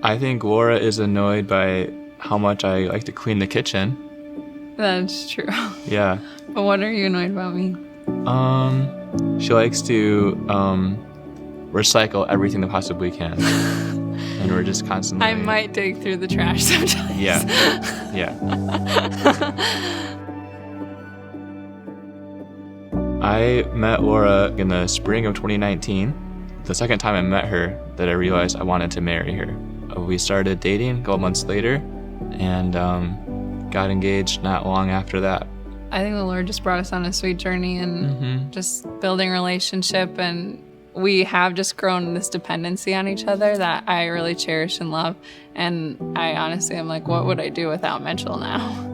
I think Laura is annoyed by how much I like to clean the kitchen. That's true. Yeah. But what are you annoyed about me? She likes to recycle everything that possibly can. And we're just constantly... I might dig through the trash sometimes. Yeah. Yeah. I met Laura in the spring of 2019. The second time I met her that I realized I wanted to marry her. We started dating a couple months later and got engaged not long after that. I think the Lord just brought us on a sweet journey and just building a relationship, and we have just grown this dependency on each other that I really cherish and love. And I honestly am like, what would I do without Mitchell now?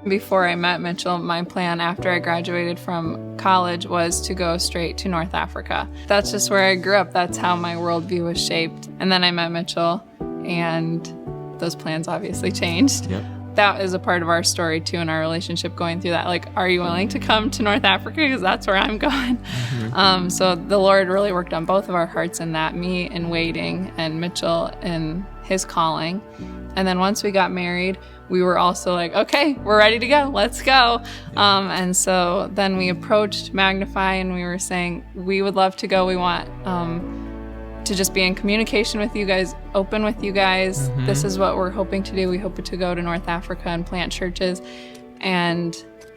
Before I met Mitchell, my plan after I graduated from college was to go straight to North Africa. That's just where I grew up. That's how my worldview was shaped. And then I met Mitchell, and those plans obviously changed. Yep. That is a part of our story too in our relationship, going through that. Like, are you willing to come to North Africa? Because that's where I'm going. So the Lord really worked on both of our hearts in that, me in waiting and Mitchell in his calling. And then once we got married, we were also like, okay, we're ready to go. Let's go. And so then we approached Magnify and we were saying, we would love to go. We want to just be in communication with you guys, open with you guys. This is what we're hoping to do. We hope to go to North Africa and plant churches. And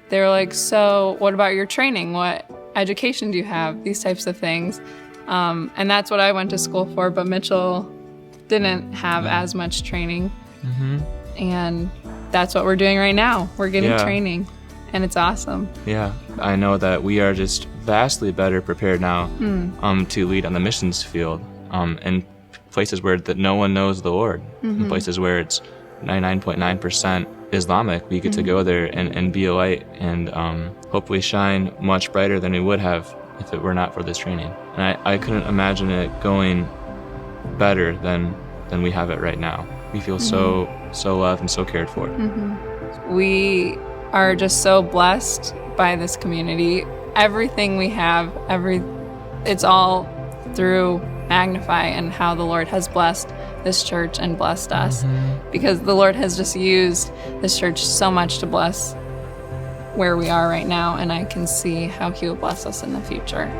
they were like, so what about your training? What education do you have? These types of things. And that's what I went to school for, but Mitchell didn't have as much training. And that's what we're doing right now. We're getting training, and it's awesome. Yeah. I know that we are just vastly better prepared now to lead on the missions field in places where that no one knows the Lord, in places where it's 99.9% Islamic. We get to go there and be a light and hopefully shine much brighter than we would have if it were not for this training. And I couldn't imagine it going better than we have it right now. We feel so loved and so cared for. We are just so blessed by this community. Everything we have, it's all through Magnify and how the Lord has blessed this church and blessed us. Because the Lord has just used this church so much to bless where we are right now, and I can see how He will bless us in the future.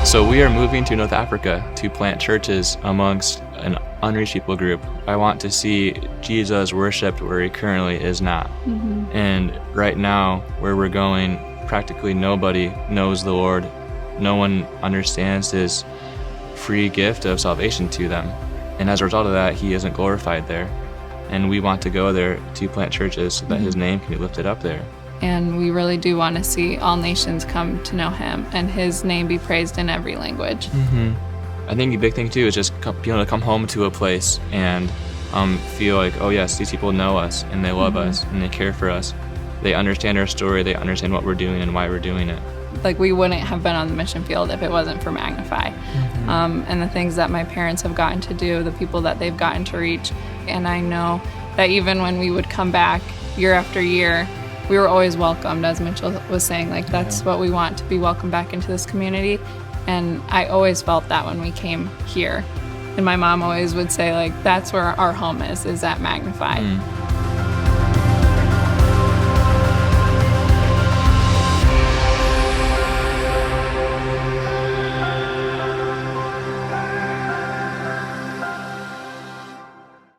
So we are moving to North Africa to plant churches amongst an unreached people group. I want to see Jesus worshipped where He currently is not. And right now, where we're going, practically nobody knows the Lord. No one understands His free gift of salvation to them. And as a result of that, He isn't glorified there. And we want to go there to plant churches so that His name can be lifted up there. And we really do want to see all nations come to know Him and His name be praised in every language. I think the big thing too is just being able to come home to a place and feel like, oh yes, these people know us and they love us and they care for us. They understand our story, they understand what we're doing and why we're doing it. Like, we wouldn't have been on the mission field if it wasn't for Magnify. And the things that my parents have gotten to do, the people that they've gotten to reach. And I know that even when we would come back year after year, we were always welcomed, as Mitchell was saying. Like, that's what we want, to be welcomed back into this community. And I always felt that when we came here. And my mom always would say, like, that's where our home is at Magnify.